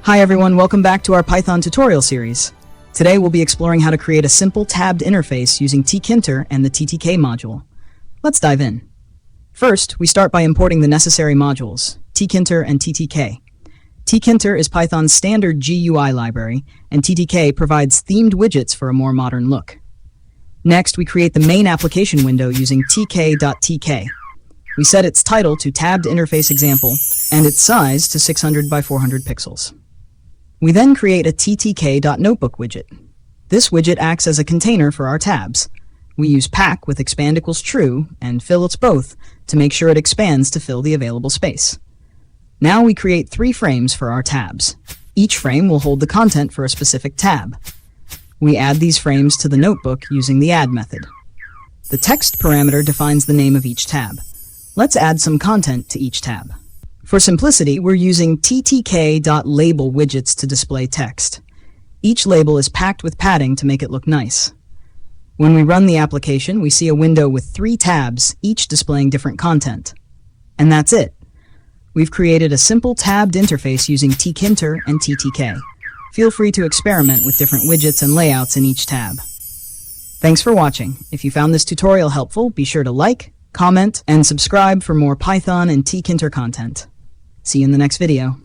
Hi everyone, welcome back to our Python tutorial series. Today we'll be exploring how to create a simple tabbed interface using Tkinter and the TTK module. Let's dive in. First, we start by importing the necessary modules, Tkinter and TTK. Tkinter is Python's standard GUI library, and TTK provides themed widgets for a more modern look. Next, we create the main application window using tk.Tk. We set its title to tabbed interface example and its size to 600 by 400 pixels. We then create a tk.Notebook widget. This widget acts as a container for our tabs. We use pack with expand equals true and fill its both to make sure it expands to fill the available space. Now we create 3 frames for our tabs. Each frame will hold the content for a specific tab. We add these frames to the notebook using the add method. The text parameter defines the name of each tab. Let's add some content to each tab. For simplicity, we're using ttk.label widgets to display text. Each label is packed with padding to make it look nice. When we run the application, we see a window with 3 tabs, each displaying different content. And that's it. We've created a simple tabbed interface using Tkinter and TTK. Feel free to experiment with different widgets and layouts in each tab. Thanks for watching. If you found this tutorial helpful, be sure to like, comment, and subscribe for more Python and Tkinter content. See you in the next video.